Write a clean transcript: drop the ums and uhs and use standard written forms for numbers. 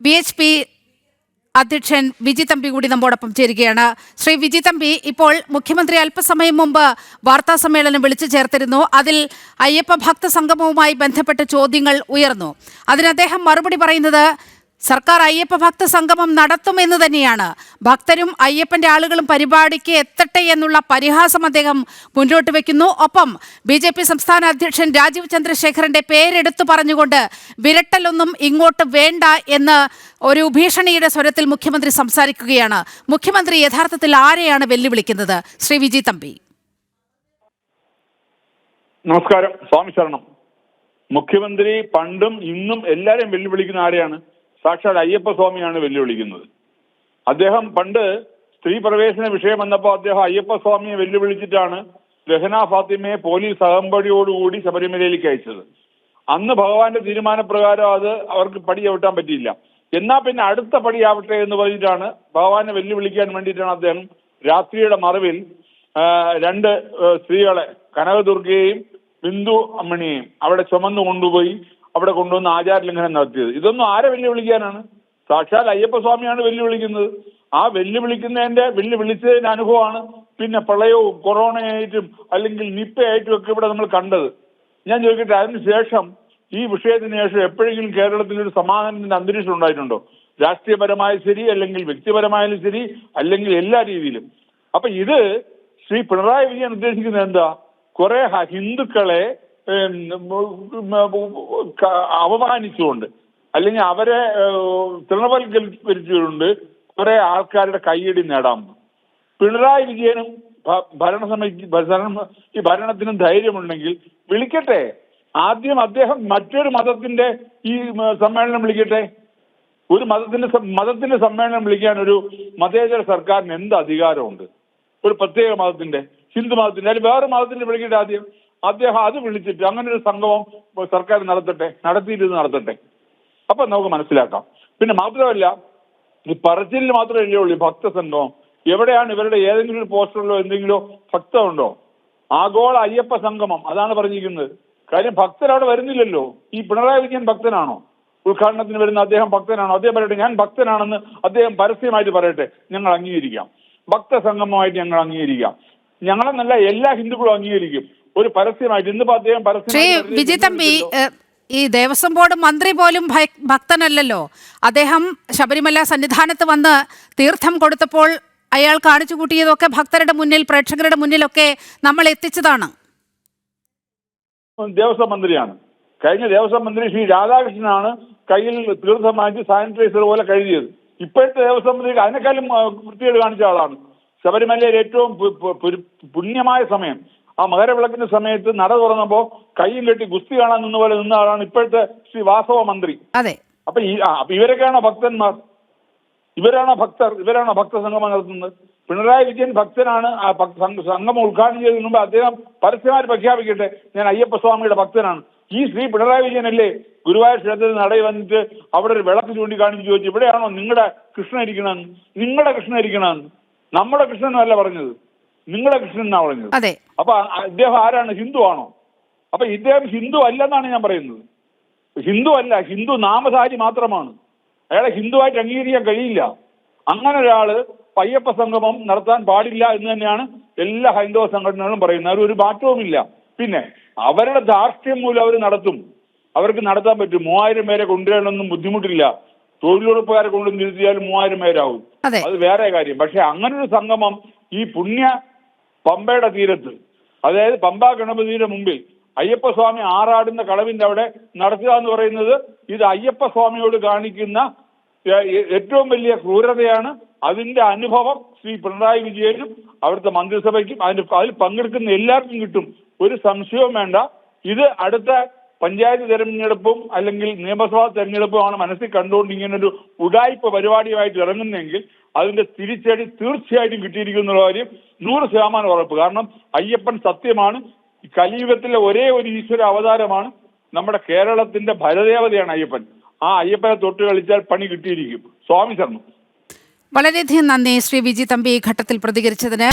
BHP അധ്യക്ഷൻ വിജി തമ്പി കൂടി നമ്മോടൊപ്പം ചേരുകയാണ്. ശ്രീ വിജി തമ്പി, ഇപ്പോൾ മുഖ്യമന്ത്രി അല്പസമയം മുമ്പ് വാർത്താ സമ്മേളനം വിളിച്ചു ചേർത്തിരുന്നു. അതിൽ അയ്യപ്പ ഭക്ത സംഗമവുമായി ബന്ധപ്പെട്ട ചോദ്യങ്ങൾ ഉയർന്നു. അതിന് അദ്ദേഹം മറുപടി പറയുന്നത് സർക്കാർ അയ്യപ്പ ഭക്ത സംഗമം നടത്തുമെന്ന് തന്നെയാണ്. ഭക്തരും അയ്യപ്പന്റെ ആളുകളും പരിപാടിക്ക് എത്തട്ടെ എന്നുള്ള പരിഹാസം അദ്ദേഹം മുന്നോട്ട് വെക്കുന്നു. ഒപ്പം BJP സംസ്ഥാന അധ്യക്ഷൻ രാജീവ് ചന്ദ്രശേഖരന്റെ പേരെടുത്തു പറഞ്ഞുകൊണ്ട് വിരട്ടലൊന്നും ഇങ്ങോട്ട് വേണ്ട എന്ന് ഒരു ഭീഷണിയുടെ സ്വരത്തിൽ മുഖ്യമന്ത്രി സംസാരിക്കുകയാണ്. മുഖ്യമന്ത്രി യഥാർത്ഥത്തിൽ ആരെയാണ് വെല്ലുവിളിക്കുന്നത്? ശ്രീ വിജി തമ്പി. നമസ്കാരം, സ്വാമി ശരണം. മുഖ്യമന്ത്രി പണ്ടും ഇന്നും എല്ലാവരെയും വെല്ലുവിളിക്കുന്ന ആരെയാണ്? സാക്ഷാൽ അയ്യപ്പ സ്വാമിയാണ് വെല്ലുവിളിക്കുന്നത്. അദ്ദേഹം പണ്ട് സ്ത്രീ പ്രവേശന വിഷയം വന്നപ്പോൾ അദ്ദേഹം അയ്യപ്പ സ്വാമിയെ വെല്ലുവിളിച്ചിട്ടാണ് രഹന ഫാത്തിമയെ പോലീസ് അകമ്പടിയോടുകൂടി ശബരിമലയിലേക്ക് അയച്ചത്. അന്ന് ഭഗവാന്റെ തീരുമാനപ്രകാരം അത് അവർക്ക് പടി ചവിട്ടാൻ പറ്റിയില്ല. എന്നാ പിന്നെ അടുത്ത പടിയാവട്ടെ എന്ന് പറഞ്ഞിട്ടാണ് ഭഗവാനെ വെല്ലുവിളിക്കാൻ വേണ്ടിയിട്ടാണ് അദ്ദേഹം രാത്രിയുടെ മറവിൽ രണ്ട് സ്ത്രീകളെ, കനകദുർഗയെയും ബിന്ദു അമ്മണിയെയും അവിടെ ചുമന്നു കൊണ്ടുപോയി അവിടെ കൊണ്ടുവന്ന് ആചാരലംഘനം നടത്തിയത്. ഇതൊന്നും ആരെ വെല്ലുവിളിക്കാനാണ്? സാക്ഷാൽ അയ്യപ്പസ്വാമിയാണ് വെല്ലുവിളിക്കുന്നത്. ആ വെല്ലുവിളിച്ചതിന്റെ അനുഭവമാണ് പിന്നെ പ്രളയവും കൊറോണയായിട്ടും അല്ലെങ്കിൽ നിപ്പയായിട്ടും ഒക്കെ ഇവിടെ നമ്മൾ കണ്ടത്. ഞാൻ ചോദിക്കട്ടെ, അതിനുശേഷം ഈ വിഷയത്തിന് ശേഷം എപ്പോഴെങ്കിലും കേരളത്തിൽ ഒരു സമാധാനത്തിന്റെ അന്തരീക്ഷം ഉണ്ടായിട്ടുണ്ടോ? രാഷ്ട്രീയപരമായാലും ശരി, അല്ലെങ്കിൽ വ്യക്തിപരമായാലും ശരി, അല്ലെങ്കിൽ എല്ലാ രീതിയിലും. അപ്പൊ ഇത് ശ്രീ പിണറായി വിജയൻ ഉദ്ദേശിക്കുന്നത് എന്താ? കുറെ ഹിന്ദുക്കളെ അപമാനിച്ചുകൊണ്ട് അല്ലെങ്കിൽ അവരെ തൃണവൽക്കരിച്ചുകൊണ്ട് കുറെ ആൾക്കാരുടെ കൈയടി നേടാം. പിണറായി വിജയനും ഈ ഭരണത്തിനും ധൈര്യമുണ്ടെങ്കിൽ വിളിക്കട്ടെ. ആദ്യം അദ്ദേഹം മറ്റൊരു മതത്തിന്റെ ഈ സമ്മേളനം വിളിക്കട്ടെ. ഒരു മതത്തിന്റെ സമ്മേളനം വിളിക്കാൻ ഒരു മതേതര സർക്കാരിന് എന്ത് അധികാരമുണ്ട്? ഒരു പ്രത്യേക മതത്തിന്റെ, ഹിന്ദു മതത്തിന്റെ അല്ലെങ്കിൽ വേറെ മതത്തിന്റെ വിളിക്കട്ടെ. ആദ്യം അദ്ദേഹം അത് വിളിച്ചിട്ട് അങ്ങനെ ഒരു സംഗമം സർക്കാർ നടത്തട്ടെ. അപ്പൊ നമുക്ക് മനസ്സിലാക്കാം. പിന്നെ മാത്രമല്ല, ഈ പറച്ചിലിൽ മാത്രമല്ലേ ഉള്ളൂ ഭക്തസംഗമം. എവിടെയാണ് ഇവരുടെ ഏതെങ്കിലും ഒരു പോസ്റ്ററിലോ എന്തെങ്കിലോ ഭക്തമുണ്ടോ? ആഗോള അയ്യപ്പ സംഗമം അതാണ് പറഞ്ഞിരിക്കുന്നത്. കാര്യം ഭക്തരവിടെ വരുന്നില്ലല്ലോ. ഈ പിണറായി വിജയൻ ഭക്തനാണോ? ഉദ്ഘാടനത്തിന് വരുന്ന അദ്ദേഹം ഭക്തനാണോ? അദ്ദേഹം പറയട്ടെ, ഞാൻ ഭക്തനാണെന്ന് അദ്ദേഹം പരസ്യമായിട്ട് പറയട്ടെ. ഞങ്ങൾ അംഗീകരിക്കാം. ഭക്തസംഗമമായിട്ട് ഞങ്ങൾ അംഗീകരിക്കാം. ഞങ്ങളെന്നല്ല, എല്ലാ ഹിന്ദുക്കളും അംഗീകരിക്കും. ഒരു പരസ്യമായിട്ട് ഇന്നിപ്പോ അദ്ദേഹം വിജി തമ്പി, ഈ ദേവസ്വം ബോർഡ് മന്ത്രി പോലും ഭക്തനല്ലല്ലോ. അദ്ദേഹം ശബരിമല സന്നിധാനത്ത് വന്ന് തീർത്ഥം കൊടുത്തപ്പോൾ അയാൾ കാണിച്ചു കൂട്ടിയതൊക്കെ ഭക്തരുടെ മുന്നിൽ, പ്രേക്ഷകരുടെ മുന്നിലൊക്കെ നമ്മൾ എത്തിച്ചതാണ്. ദേവസ്വം മന്ത്രിയാണ്. കഴിഞ്ഞ ദേവസ്വം മന്ത്രി ശ്രീ രാധാകൃഷ്ണനാണ് കയ്യിൽ തീർത്ഥം വാങ്ങിച്ച് സാനിറ്റൈസർ പോലെ കഴുകിയത്. ഇപ്പോഴത്തെ ദേവസ്വം മന്ത്രി അതിനേക്കാളും വൃത്തികേട് കാണിച്ച ആളാണ്. ശബരിമലയിൽ ഏറ്റവും പുണ്യമായ സമയം, ആ മകരവിളക്കിന്റെ സമയത്ത് നട തുറന്നപ്പോ കയ്യും കെട്ടി ഗുസ്തി കാണാൻ നിന്ന പോലെ നിന്ന ആളാണ് ഇപ്പോഴത്തെ ശ്രീ വാസവ മന്ത്രി. അപ്പൊ ഇവരൊക്കെയാണോ ഭക്തന്മാർ? ഇവരാണോ ഭക്തർ? ഇവരാണോ ഭക്തസംഗമം നടത്തുന്നത്? പിണറായി വിജയൻ ഭക്തനാണ്. ആ സംഗമം ഉദ്ഘാടനം ചെയ്തതിനു മുമ്പ് അദ്ദേഹം പരസ്യമായി പ്രഖ്യാപിക്കട്ടെ, ഞാൻ അയ്യപ്പസ്വാമിയുടെ ഭക്തനാണ്. ഈ ശ്രീ പിണറായി വിജയനല്ലേ ഗുരുവായൂർ ക്ഷേത്രത്തിൽ നടയിൽ വന്നിട്ട് അവിടെ ഒരു വിളക്ക് ചൂണ്ടിക്കാണിച്ച് ചോദിച്ചു, ഇവിടെയാണോ നിങ്ങളുടെ കൃഷ്ണൻ ഇരിക്കണമെന്ന്? നിങ്ങളുടെ കൃഷ്ണൻ ഇരിക്കണമെന്ന്. നമ്മുടെ കൃഷ്ണനല്ല പറഞ്ഞത്, നിങ്ങളുടെ കൃഷ്ണൻ എന്നാ പറഞ്ഞത്. അപ്പൊ ഇദ്ദേഹം ആരാണ്? ഹിന്ദു ആണോ? അപ്പൊ ഇദ്ദേഹം ഹിന്ദു അല്ലെന്നാണ് ഞാൻ പറയുന്നത്. ഹിന്ദു അല്ല, ഹിന്ദു നാമധാരി മാത്രമാണ്. അയാളെ ഹിന്ദുവായിട്ട് അംഗീകരിക്കാൻ കഴിയില്ല. അങ്ങനെ ഒരാള് അയ്യപ്പ സംഗമം നടത്താൻ പാടില്ല എന്ന് തന്നെയാണ് എല്ലാ ഹൈന്ദവ സംഘടനകളും പറയുന്നത്. അവർ ഒരു മാറ്റവുമില്ല. പിന്നെ അവരുടെ ധാർഷ്ട്യം മൂലം അവർ നടത്തും. അവർക്ക് നടത്താൻ പറ്റും. 3000 പേരെ കൊണ്ടുവരണമെന്നും ബുദ്ധിമുട്ടില്ല. തൊഴിലുറപ്പുകാരെ കൊണ്ട് നിർത്തിയാലും 3000 പേരാവും. അത് വേറെ കാര്യം. പക്ഷെ അങ്ങനൊരു സംഗമം ഈ പുണ്യ പമ്പയുടെ തീരത്ത്, അതായത് പമ്പ ഗണപതിയുടെ മുമ്പിൽ അയ്യപ്പസ്വാമി ആറാടുന്ന കളവിന്റെ അവിടെ നടത്തുക എന്ന് പറയുന്നത് ഇത് അയ്യപ്പസ്വാമിയോട് കാണിക്കുന്ന ഏറ്റവും വലിയ ക്രൂരതയാണ്. അതിന്റെ അനുഭവം ശ്രീ പിണറായി വിജയനും അവിടുത്തെ മന്ത്രിസഭയ്ക്കും അതിൽ പങ്കെടുക്കുന്ന എല്ലാവർക്കും കിട്ടും. ഒരു സംശയവും വേണ്ട. ഇത് അടുത്ത പഞ്ചായത്ത് തെരഞ്ഞെടുപ്പും അല്ലെങ്കിൽ നിയമസഭാ തെരഞ്ഞെടുപ്പുമാണ് മനസ്സിൽ കണ്ടുകൊണ്ട് ഇങ്ങനൊരു ഉഡായിപ്പ് പരിപാടിയുമായിട്ട് ഇറങ്ങുന്നെങ്കിൽ അതിന്റെ തിരിച്ചടി തീർച്ചയായിട്ടും കിട്ടിയിരിക്കുന്ന കാര്യം 100% ഉറപ്പ്. കാരണം അയ്യപ്പൻ സത്യമാണ്. കലിയുഗത്തിലെ ഒരേ ഒരു ഈശ്വര അവതാരമാണ്. നമ്മുടെ കേരളത്തിന്റെ ഭരദേവതയാണ് അയ്യപ്പൻ. ആ അയ്യപ്പനെ തൊട്ട് കളിച്ചാൽ പണി കിട്ടിയിരിക്കും. സ്വാമി ശരണം. വളരെയധികം നന്ദി ശ്രീ വിജി തമ്പി ഈ ഘട്ടത്തിൽ പ്രതികരിച്ചതിന്.